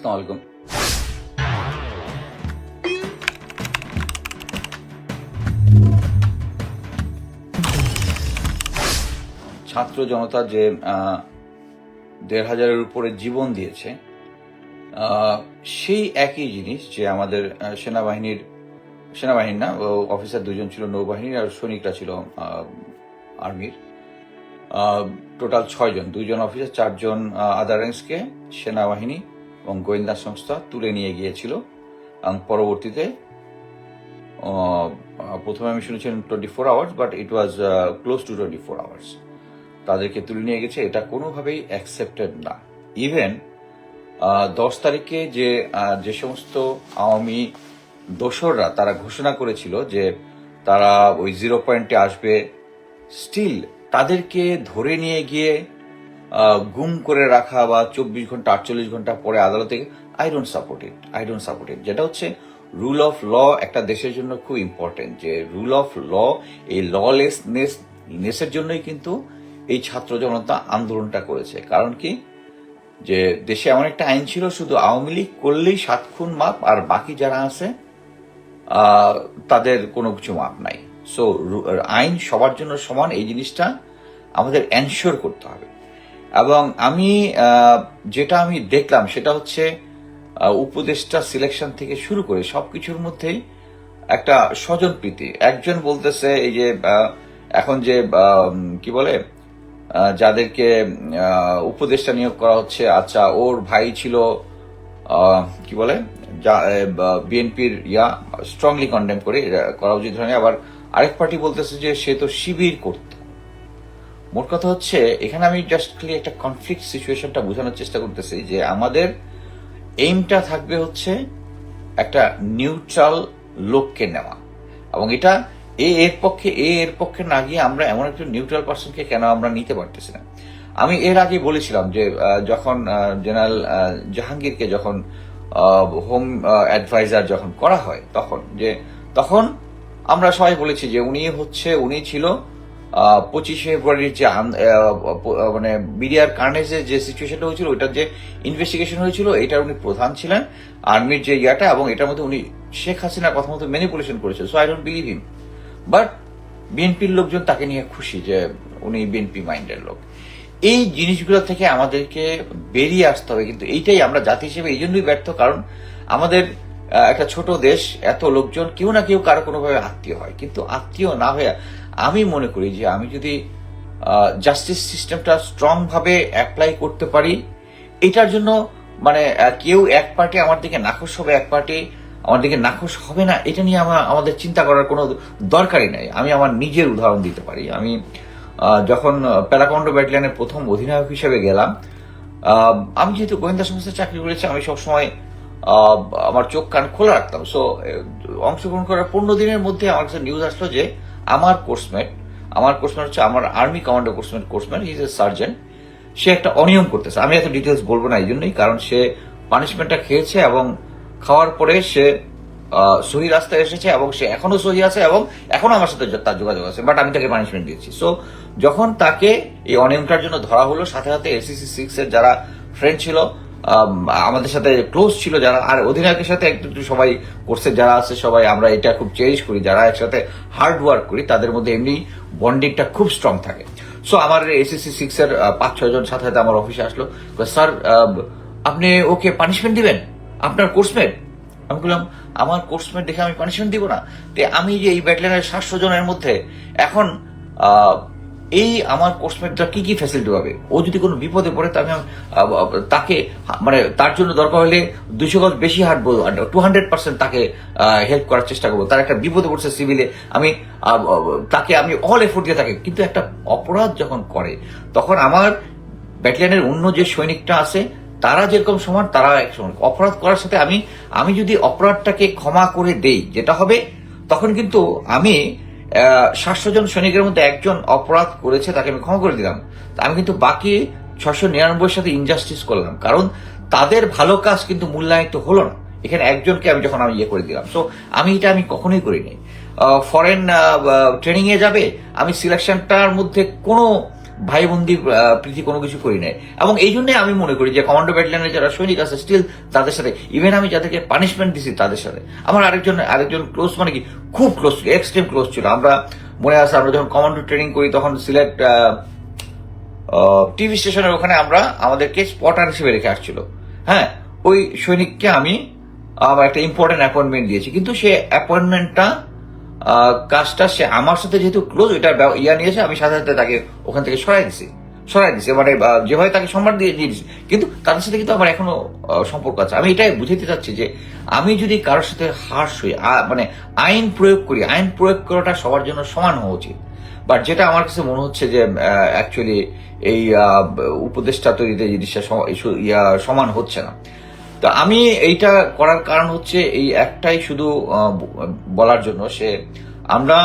আসসালামু আলাইকুম। ছাত্র জনতা যে ১,৫০০-এর উপরে জীবন দিয়েছে, সেই একই জিনিস যে আমাদের সেনাবাহিনী না, অফিসার ২ জন ছিল নৌবাহিনীর, আর সৈনিকরা ছিল আর্মির। টোটাল ৬ জন, ২ জন অফিসার, ৪ জন আদার র্যাঙ্কসকে সেনাবাহিনী এবং গোয়েন্দা সংস্থা তুলে নিয়ে গিয়েছিল। এবং পরবর্তীতে প্রথমে আমি শুনেছিলাম 24 hours, but it was close two 24 hours তাদেরকে তুলে নিয়ে গেছে। এটা কোনোভাবেই অ্যাকসেপ্টেড না। ইভেন 10 তারিখে যে সমস্ত আওয়ামী দোসররা তারা ঘোষণা করেছিল যে তারা ওই 0 পয়েন্টে আসবে, স্টিল তাদেরকে ধরে নিয়ে গিয়ে গুম করে রাখা বা 24 ঘন্টা 48 ঘন্টা পরে আদালতে, আই ডোন্ট সাপোর্ট ইট। যেটা হচ্ছে রুল অফ ল একটা দেশের জন্য খুব ইম্পর্টেন্ট, যে রুল অফ ল, এই ললেসনেসের জন্যই কিন্তু এই ছাত্র জনতা আন্দোলনটা করেছে। কারণ কি, যে দেশে এমন একটা আইন ছিল, শুধু আওয়ামী লীগ করলেই 7 খুন মাপ, আর বাকি যারা আছে তাদের কোনো কিছু মাপ নাই। সো আইন সবার জন্য সমান, এই জিনিসটা আমাদের এনশিওর করতে হবে। এবং যেটা আমি দেখলাম সেটা হচ্ছে উপদেষ্টা সিলেকশন থেকে শুরু করে সবকিছুর মধ্যেই একটা স্বজনপ্রীতি। একজন বলতেছে এই যে এখন যে কি বলে, যাদেরকে উপদেষ্টা নিয়োগ করা হচ্ছে, আচ্ছা ওর ভাই ছিল কি বলে বিএনপির, স্ট্রংলি কন্ডেম করে করা উচিত হয়নি। আবার আরেক পার্টি বলতেছে যে সে তো শিবির করত। মোট কথা হচ্ছে, এখানে আমি জাস্ট খালি একটা কনফ্লিক্ট সিচুয়েশনটা বোঝানোর চেষ্টা করতেছি যে আমাদের এইমটা থাকবে হচ্ছে একটা নিউট্রাল লোককে নেওয়া, এবং এটা এর পক্ষে না গিয়ে আমরা এমন একটা নিউট্রাল পার্সনকে কেন আমরা নিতে পারতেছি না। আমি এর আগে বলেছিলাম যে যখন জেনারেল জাহাঙ্গীরকে যখন হোম অ্যাডভাইজার যখন করা হয়, তখন আমরা সবাই বলেছি যে উনি ছিল 25 ফেব্রুয়ারির যে মানে বিডিআর কার্নেজের যে সিচুয়েশনটা হয়েছিল, ওইটার যে ইনভেস্টিগেশন হয়েছিল, এটার উনি প্রধান ছিলেন, আর্মির যে এবং এটার মধ্যে উনি শেখ হাসিনার কথা মতো ম্যানিপুলেশন করেছে। So I don't believe him. But বিএনপির লোকজন তাকে নিয়ে খুশি যে উনি বিএনপি মাইন্ডের লোক। এই জিনিসগুলো থেকে আমাদেরকে বেরিয়ে আসতে হবে। কিন্তু এইটাই আমরা জাতি হিসেবে এই জন্যই ব্যর্থ, কারণ আমাদের একটা ছোট দেশ, এত লোকজন, কেউ না কেউ কারো কোনোভাবে আত্মীয় হয়। কিন্তু আত্মীয় না হয়ে আমি মনে করি যে আমি যদি জাস্টিস সিস্টেমটা স্ট্রং ভাবে অ্যাপ্লাই করতে পারি, এটার জন্য মানে কেউ এক পার্টি আমার দিকে নাখোশ হবে, এক পার্টি আমার দিকে নাখোশ হবে না, এটা নিয়ে আমাদের চিন্তা করার কোনো দরকারই নাই। আমি আমার নিজের উদাহরণ দিতে পারি। আমি যখন প্যারাকমান্ডো ব্যাটালিয়নের প্রথম অধিনায়ক হিসেবে গেলাম, আমি যেহেতু গোয়েন্দা সংস্থায় চাকরি করেছি, আমি সবসময় আমার চোখ কান খোলা রাখতাম। সো অংশগ্রহণ করার 15 দিনের মধ্যে আমার কাছে নিউজ আসলো যে আমার কোর্সমেট হচ্ছে আমার army commando coursemate, he is a sergeant, সে একটা অনিয়ম করতেছে। আমি এত ডিটেলস বলবো না এই জন্যই, কারণ সে পানিশমেন্টটা খেয়েছে এবং খাওয়ার পরে সে সহি রাস্তায় এসেছে, এবং সে এখনো সহি আছে, এবং এখনো আমার সাথে তার যোগাযোগ আছে, বাট আমি তাকে পানিশমেন্ট দিয়েছি। সো যখন তাকে এই অনিয়মটার জন্য ধরা হলো, সাথে সাথে এসিসি 6 এর যারা ফ্রেন্ড ছিল, আমাদের সাথে ক্লোজ ছিল যারা, আর অধিনায়কের সাথে একটু সবাই কোর্সের যারা আছে, সবাই আমরা এটা খুব চেরিশ করি, যারা একসাথে হার্ড ওয়ার্ক করি, তাদের মধ্যে এমনি বন্ডিংটা খুব স্ট্রং থাকে। সো আমার এসিসি 6 এর 5-6 জন সাথে সাথে আমার অফিসে আসলো, স্যার আপনি ওকে পানিশমেন্ট দিবেন, আপনার কোর্সমেট। আমি বললাম, আমার কোর্সমেট দেখে আমি পানিশমেন্ট দিব না? আমি যে এই ব্যাটালিয়নের 700 জনের মধ্যে এখন এই আমার কোর্সমেটটা কি কি ফ্যাসিলিটি পাবে? ও যদি কোনো বিপদে পড়ে, তাকে মানে তার জন্য দরকার হলে 200 গজ বেশি হাঁটবো, 200% তাকে হেল্প করার চেষ্টা করবো। তার একটা বিপদে পড়ছে সিভিলে, তাকে আমি অল এফোর্ট দিয়ে থাকি। কিন্তু একটা অপরাধ যখন করে, তখন আমার ব্যাটালিয়নের অন্য যে সৈনিকটা আছে, তারা যেরকম সমান, তারা এক সমান। অপরাধ করার সাথে আমি যদি অপরাধটাকে ক্ষমা করে দেই, যেটা হবে তখন কিন্তু আমি 700 জন সৈনিকের মধ্যে একজন অপরাধ করেছে, তাকে আমি ক্ষমা করে দিলাম, আমি কিন্তু বাকি 699 সাথে ইনজাস্টিস করলাম, কারণ তাদের ভালো কাজ কিন্তু মূল্যায়িত হলো না। এখানে একজনকে আমি করে দিলাম। সো আমি কখনোই করিনি। ফরেন ট্রেনিং এ যাবে, আমি সিলেকশনটার মধ্যে কোনো ভাই বন্দি প্রীতি কোনো কিছু করি নাই। এবং এই জন্যই আমি মনে করি যে কমান্ডো ব্যাটালিয়নের যারা সৈনিক আছে স্টিল তাদের সাথে, ইভেন আমি যাদেরকে পানিশমেন্ট দিছি তাদের সাথে আমার আরেকজন ক্লোজ, মানে কি খুব ক্লোজ, এক্সট্রিম ক্লোজ ছিল। আমরা মনে আছে আমরা যখন কমান্ডো ট্রেনিং করি তখন সিলেট টিভি স্টেশনের ওখানে আমরা আমাদেরকে স্পটার হিসেবে রেখে আসছিল। হ্যাঁ, ওই সৈনিককে আমি আমার একটা ইম্পর্টেন্ট অ্যাপয়েন্টমেন্ট দিয়েছি, কিন্তু সে অ্যাপয়েন্টমেন্টটা কাজটা সে আমার সাথে যেহেতু ক্লোজ ওইটা নিয়েছে, আমি সাথে সাথে তাকে ওখান থেকে সরাই দিছি, মানে যেভাবে তাকে সম্মান দিয়ে দিয়েছি, কিন্তু তাদের সাথে কিন্তু আমার এখনো সম্পর্ক আছে। আমি এটাই বুঝাতে চাচ্ছি যে আমি যদি কারোর সাথে হার্শ হই, মানে আইন প্রয়োগ করি, আইন প্রয়োগ করাটা সবার জন্য সমান হওয়া উচিত। বাট যেটা আমার কাছে মনে হচ্ছে যে অ্যাকচুয়ালি এই উপদেষ্টা তৈরিতে জিনিসটা সমান হচ্ছে না। তো আমি এইটা করার কারণ হচ্ছে এই একটাই শুধু বলার জন্য, আমরা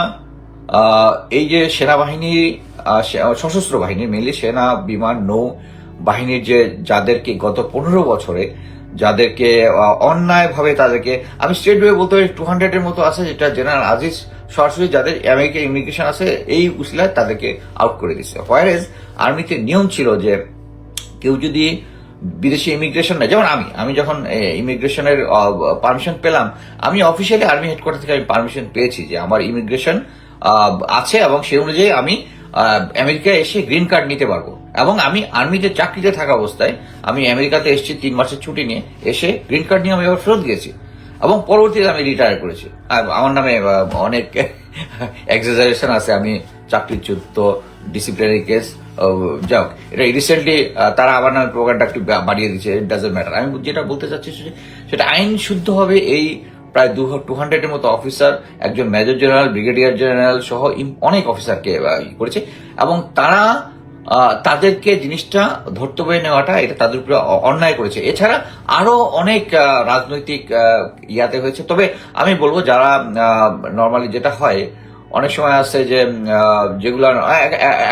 এই যে সেনাবাহিনী, সশস্ত্র বাহিনী মেনলি সেনা, বিমান, নৌ বাহিনীর যে যাদেরকে গত 15 বছরে যাদেরকে অন্যায়ভাবে তাদেরকে, আমি স্টেট ওয়ে বলতে পারি 200-এর মতো আছে, যেটা জেনারেল আজিজ সরাসরি যাদের আমেরিকান ইমিগ্রেশন আছে এই উসিলায় তাদেরকে আউট করে দিচ্ছে। হোয়ারেজ আর্মিতে নিয়ম ছিল যে কেউ যদি বিদেশি ইমিগ্রেশন নেয়, যেমন আমি যখন ইমিগ্রেশনের পারমিশন পেলাম, আমি অফিসিয়ালি আর্মি হেডকোয়ার্টার থেকে আমি পারমিশন পেয়েছি যে আমার ইমিগ্রেশন আছে এবং সেই অনুযায়ী আমি আমেরিকায় এসে গ্রিন কার্ড নিতে পারবো। এবং আমি আর্মিতে চাকরিতে থাকা অবস্থায় আমি আমেরিকাতে এসেছি 3 মাসের ছুটি নিয়ে, এসে গ্রিন কার্ড নিয়ে আমি আবার ফেরত গেছি এবং পরবর্তীতে আমি রিটায়ার করেছি। আমার নামে অনেক এক্সাজারেশন আছে, আমি চাকরিচ্যুত, ডিসিপ্লিনারি কেস, যাক এটা রিসেন্টলি তারা আমার নামে প্রোগ্রামটা একটু বাড়িয়ে দিচ্ছে, ইট ডাজন্ট ম্যাটার। আমি যেটা বলতে চাচ্ছি সেটা আইন শুদ্ধ হবে। এই প্রায় 200-এর মতো অফিসার, একজন মেজর জেনারেল, ব্রিগেডিয়ার জেনারেল সহ অনেক অফিসারকে করেছে এবং তারা তাদেরকে জিনিসটা ধর্তব্যে নেওয়াটা এটা তাদের উপরে অন্যায় করেছে। এছাড়া আরো অনেক রাজনৈতিক ইয়াতে হয়েছে। তবে আমি বলবো যারা নর্মালি যেটা হয় অনেক সময় আছে যে যেগুলো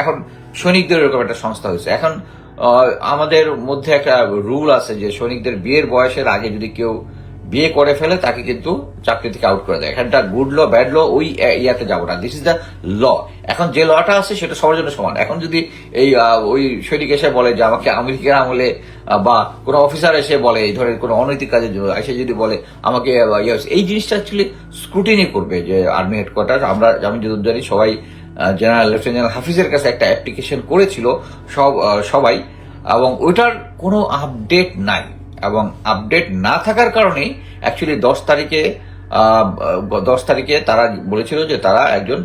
এখন সৈনিকদের এরকম একটা সংস্থা হয়েছে, এখন আমাদের মধ্যে একটা রুল আছে যে সৈনিকদের বিয়ের বয়সের আগে যদি কেউ বিয়ে করে ফেলে তাকে কিন্তু চাকরি থেকে আউট করে দেয়। এখানটা গুড ল ব্যাড ল ওই ইয়াতে যাবো না, দিস ইজ দ্য ল। এখন যে লটা আছে সেটা সবার জন্য সমান। এখন যদি এই ওই সৈনিক এসে বলে যে আমাকে আমেরিকার আমলে বা কোনো অফিসার এসে বলে এই ধরনের কোনো অনৈতিক কাজের জন্য এসে যদি বলে আমাকে, এই জিনিসটা অ্যাকচুয়ালি স্ক্রুটিনি করবে যে আর্মি হেডকোয়ার্টার। আমি যদি জানি সবাই জেনারেল লেফটেন্যান্ট জেনারেল হাফিজের কাছে একটা অ্যাপ্লিকেশন করেছিল সবাই, এবং ওইটার কোনো আপডেট নাই। এবং আপডেট না থাকার কারণেই অ্যাকচুয়ালি 10 তারিখে তারা বলেছিল যে তারা একজন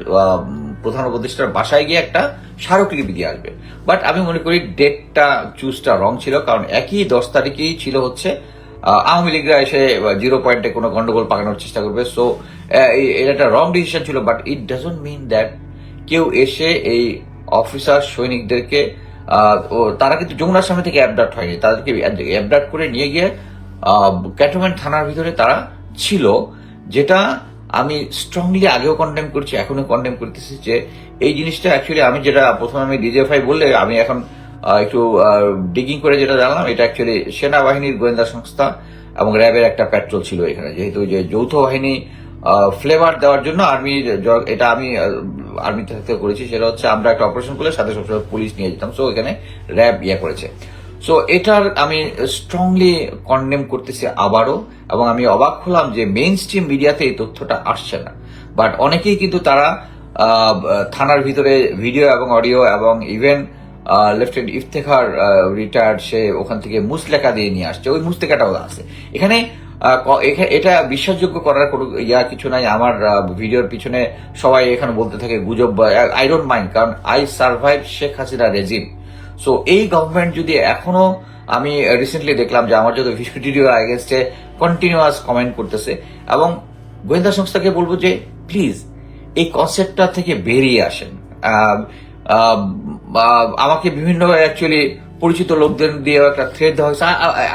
প্রধান উপদেষ্টার বাসায় গিয়ে একটা স্মারকলিপি দিয়ে আসবে। বাট আমি মনে করি ডেটটা চুজটা রং ছিল, কারণ একই 10 তারিখেই ছিল হচ্ছে আওয়ামী লীগরা এসে 0 পয়েন্টে কোনো গন্ডগোল পাকানোর চেষ্টা করবে। সো এটা একটা রং ডিসিশন ছিল। But it doesn't mean that কেউ এসে এই অফিসার সৈনিকদেরকে তারা কিন্তু যমুনার সামনে থেকে অ্যাবডাক্ট হয়নি, তাদেরকে অ্যাবডাক্ট করে নিয়ে গিয়ে ক্যান্টনমেন্ট থানার ভিতরে তারা ছিল, যেটা আমি স্ট্রংলি আগেও কন্ডেম করছি, এখনো কন্ডেম করতেছি। যে এই জিনিসটা অ্যাকচুয়ালি আমি যেটা প্রথমে আমি ডিজিএফআই বললে আমি এখন একটু ডিগিং করে যেটা জানলাম, এটা অ্যাকচুয়ালি সেনাবাহিনীর গোয়েন্দা সংস্থা এবং র্যাবের একটা পেট্রোল ছিল এখানে, যেহেতু যে যৌথ বাহিনী ফ্লেভার দেওয়ার জন্য এটা আমি আর্মিতে থাকতে করেছি। সেটা হচ্ছে আমরা একটা অপারেশন করলে সাথে সবসময় পুলিশ নিয়ে যেতাম, সো এখানে র্যাব করেছে। সো এটার আমি স্ট্রংলি কন্ডেম করতেছি আবারও। এবং আমি অবাক হলাম যে মেইন স্ট্রিম মিডিয়াতে এই তথ্যটা আসছে না। বাট অনেকেই কিন্তু তারা থানার ভিতরে ভিডিও এবং অডিও এবং ইভেন লেফটেন্যান্ট ইফতেখার রিটায়ার্ড, সে ওখান থেকে মুসলেখা দিয়ে নিয়ে আসছে, ওই মুসলেখাটাও আছে এখানে। এটা বিশ্বাসযোগ্য করার কোনো কিছু নাই। আমার ভিডিওর পিছনে সবাই এখানে বলতে থাকে গুজব, আই ডোন্ট মাইন্ড, কারণ I survive Sheikh Hasina regime. So এই গভর্নমেন্ট যদি এখনো, আমি রিসেন্টলি দেখলাম যে আমার যত ভিডিও এগেনস্টে কন্টিনিউয়াস কমেন্ট করতেছে, এবং গোয়েন্দা সংস্থাকে বলবো যে প্লিজ এই কনসেপ্টটা থেকে বেরিয়ে আসেন। আমাকে বিভিন্ন অ্যাকচুয়ালি পরিচিত লোকদের দিয়ে একটা থ্রেড দেওয়া হয়েছে,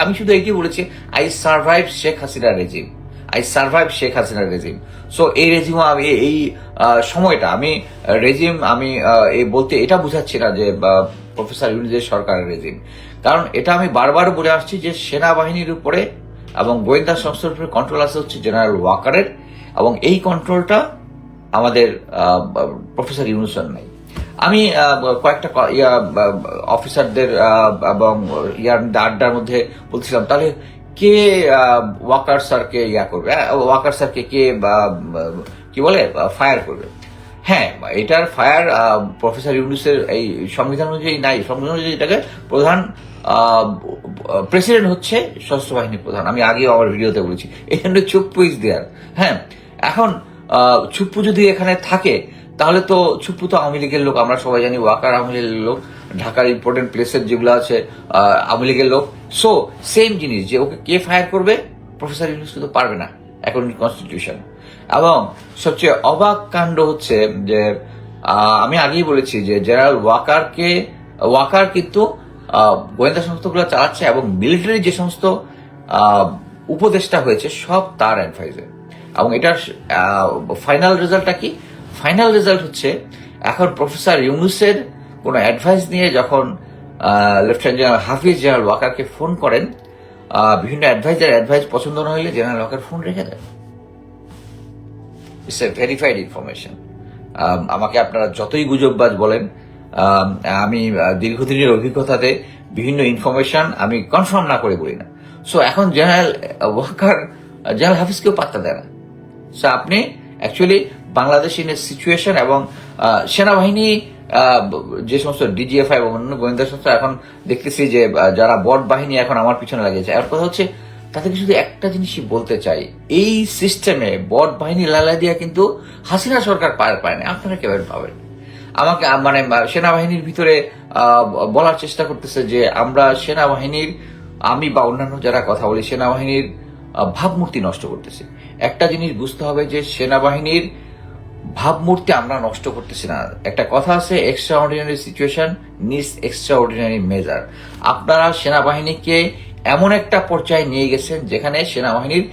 আমি শুধু এইটি বলেছি I survive Sheikh Hasina regime, I survive Sheikh Hasina regime. So এই রেজিম, আমি এই সময়টা আমি রেজিম আমি এই বলতে এটা বুঝাচ্ছি না যে প্রফেসর ইউনূসের সরকারের রেজিম, কারণ এটা আমি বারবার বলে আসছি যে সেনাবাহিনীর উপরে এবং গোয়েন্দা সংস্থার উপরে কন্ট্রোল আছে হচ্ছে জেনারেল ওয়াকারের, এবং এই কন্ট্রোলটা আমাদের প্রফেসর ইউনূসের নাই। আমি কয়েকটা অফিসারদের এবং আড্ডার মধ্যে বলছিলাম, তাহলে কে ওয়াকার স্যারকে করবে, ওয়াকার স্যারকে কে কি বলে ফায়ার করবে। হ্যাঁ, এটার ফায়ার প্রফেসর ইউনূসের এই সংবিধান অনুযায়ী নাই। সংবিধান অনুযায়ী এটাকে প্রধান প্রেসিডেন্ট হচ্ছে সশস্ত্র বাহিনীর প্রধান। আমি আগেও আমার ভিডিওতে বলেছি, এখানে চুপ্পু ইজ দেয়ার। হ্যাঁ, এখন চুপ্পু যদি এখানে থাকে তাহলে তো চুপ্পু তো আওয়ামী লীগের লোক, আমরা সবাই জানি ওয়াকার আওয়ামী লীগের লোক, ঢাকার ইম্পর্টেন্ট প্লেসের যেগুলো আছে আওয়ামী লীগের লোক। সো সেম জিনিস যে ওকে কে ফায়ার করবে, প্রফেসর ইউনূস কিন্তু পারবে না অ্যাকর্ডিং টু কনস্টিটিউশন। এবং সবচেয়ে অবাক কাণ্ড হচ্ছে যে আমি আগেই বলেছি যে জেনারেল ওয়াকার কিন্তু গোয়েন্দা সংস্থাগুলো চালাচ্ছে এবং মিলিটারি যে সমস্ত উপদেষ্টা হয়েছে সব তার অ্যাডভাইজে। এবং এটার ফাইনাল রেজাল্টটা কি? ফাইনাল রেজাল্ট হচ্ছে এখন প্রফেসর ইউনূসের কোনো অ্যাডভাইস নিয়ে যখন লেফটেন্যান্ট জেনারেল হাফিজ জেনারেল ওয়াকারকে ফোন করেন, বিভিন্ন অ্যাডভাইস পছন্দ না হলে জেনারেল ওয়াকার ফোন রেখে দেন। It's a verified information. আমাকে আপনারা যতই গুজববাজ বলেন, আমি দীর্ঘদিনের অভিজ্ঞতাতে বিভিন্ন ইনফরমেশন আমি কনফার্ম না করে বলি না। সো এখন জেনারেল ওয়াকার জেনারেল হাফিজকেও পাত্তা দেয় না। সো আপনি actually Bangladesh in a situation এবং সেনাবাহিনী যে সমস্ত ডিজিএফআই এবং অন্য গোয়েন্দা সংস্থা এখন দেখতেছি যে যারা বট বাহিনী এখন আমার পিছনে লাগিয়েছে। আর কথা হচ্ছে তাদেরকে শুধু একটা জিনিসই বলতে চাই, এই সিস্টেমে বট বাহিনী লালা দিয়া কিন্তু হাসিনা সরকার পার পায় না। আপনারা কেভাবে পাবেন? আমাকে মানে সেনাবাহিনীর ভিতরে বলার চেষ্টা করতেছে যে আমরা সেনাবাহিনীর, আমি বা অন্যান্য যারা কথা বলি, সেনাবাহিনীর ভাবমূর্তি নষ্ট করতেছি। একটা জিনিস বুঝতে হবে যে সেনাবাহিনীর ভাবমূর্তি আমরা নষ্ট করতেছি না। একটা কথা আছে, extra ordinary situation needs extra ordinary measure. আপনারা সেনাবাহিনীকে এমন একটা পর্যায়ে নিয়ে গেছেন যেখানে সেনাবাহিনীর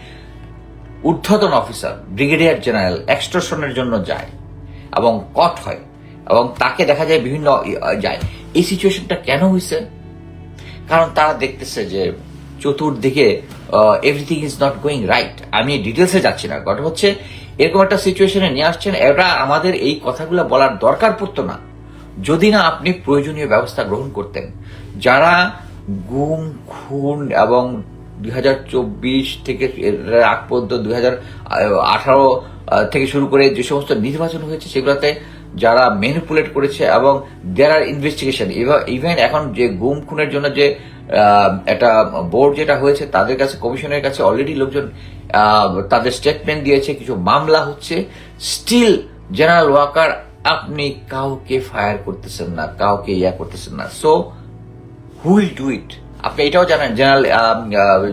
ঊর্ধ্বতন অফিসার ব্রিগেডিয়ার জেনারেল এক্সটর্শনের জন্য যায় এবং কট হয় এবং তাকে দেখা যায় বিভিন্ন যায়। এই সিচুয়েশনটা কেন হয়েছে? কারণ তারা দেখতেছে যে চতুর্দিকে everything is not going right. আমি ডিটেলসে যাচ্ছি না, কথা হচ্ছে এরকম একটা সিচুয়েশনে নিয়ে আসছেন। এটা আমাদের এই কথাগুলো বলার দরকার পড়তো না যদি না আপনি প্রয়োজনীয় ব্যবস্থা গ্রহণ করতেন। যারা গুম খুন এবং 2024 থেকে আগ পর্যন্ত 2018 থেকে শুরু করে যে সমস্ত নির্বাচন হয়েছে সেগুলোতে যারা ম্যানিপুলেট করেছে এবং দেয়ার আর ইনভেস্টিগেশন, ইভেন এখন যে গুম খুনের জন্য যে একটা বোর্ড যেটা হয়েছে তাদের কাছে, কমিশনের কাছে অলরেডি লোকজন তাদের স্টেটমেন্ট দিয়েছে, কিছু মামলা হচ্ছে। স্টিল জেনারেল ওয়াকার আপনি কাউকে ফায়ার করতেছেন না, কাউকে করতেছেন না। So who will do it? আপনি এটাও জানেন জেনারেল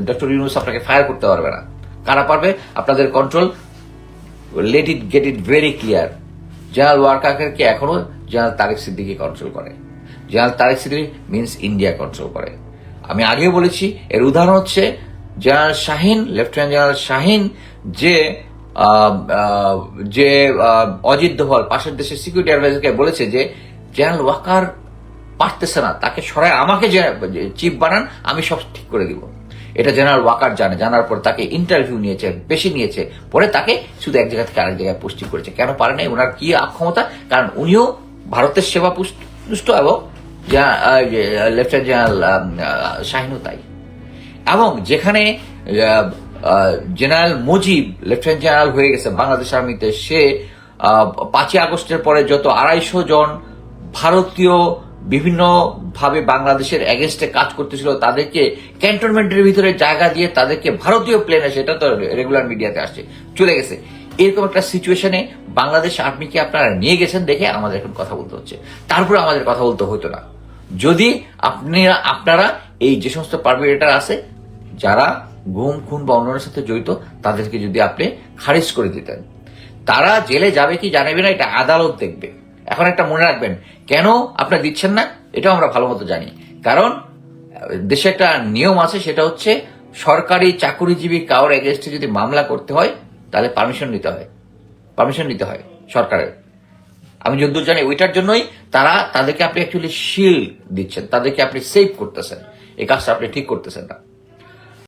ডক্টর ইউনূস আপনাকে ফায়ার করতে পারবে না। কারা পারবে? আপনাদের control. Let it get it very clear. General ওয়াকারকে এখনো জেনারেল তারেক সিদ্দিকী কন্ট্রোল করে। General Tarek Siddiqui means India control করে। আমি আগেও বলেছি, এর উদাহরণ হচ্ছে general Shahin, lieutenant general Shahin যে অজিত দোভাল পাশের দেশের সিকিউরিটি অ্যাডভাইজারকে বলেছে যে জেনারেল ওয়াকার পারতেছে না, তাকে সরাই আমাকে চিফ বানান, আমি সব ঠিক করে দিব। এটা জেনারেল ওয়াকার জানার পর তাকে ইন্টারভিউ নিয়েছে, বেশি নিয়েছে, পরে তাকে শুধু এক জায়গা থেকে আরেক জায়গায় পোস্টিং করেছে। কেন পারে নাই? ওনার কি অক্ষমতা? কারণ উনিও ভারতের সেবা পুষ্ট এবং লেফটেন্যান্ট জেনারেল শাহিনও তাই। এবং যেখানে জেনারেল মুজিব লেফটেন্যান্ট জেনারেল হয়ে গেছে বাংলাদেশ আর্মিতে, সে 5ই আগস্টের পরে যত 250 জন ভারতীয় বিভিন্ন ভাবে বাংলাদেশের এগেনস্টে কাজ করতেছিল তাদেরকে ক্যান্টনমেন্টের ভিতরে জায়গা দিয়ে তাদেরকে ভারতীয় প্লেনে, সেটা তো রেগুলার মিডিয়াতে আসছে, চলে গেছে। এরকম একটা সিচুয়েশনে বাংলাদেশ আর্মিকে আপনারা নিয়ে গেছেন দেখে আমাদের এখন কথা বলতে হচ্ছে। তারপরে আমাদের কথা বলতে হতো না যদি আপনারা এই যে সমস্ত পারমিনেটার আছে যারা গুম খুন বা অন্যের সাথে জড়িত তাদেরকে যদি আপনি খারিজ করে দিতেন। তারা জেলে যাবে কি জানাবে না, এটা আদালত দেখবে। এখন একটা মনে রাখবেন, কেন আপনারা দিচ্ছেন না এটাও আমরা ভালো মতো জানি। কারণ দেশে একটা নিয়ম আছে, সেটা হচ্ছে সরকারি চাকুরিজীবী কারোর এগেনস্টে যদি মামলা করতে হয় তাহলে পারমিশন নিতে হয় সরকারের। আমি যদ্দূর জানি ওইটার জন্যই তাদেরকে আপনি অ্যাকচুয়ালি শিল্ড দিচ্ছেন, তাদেরকে আপনি সেভ করতেছেন। এই কাজটা আপনি ঠিক করতেছেন না।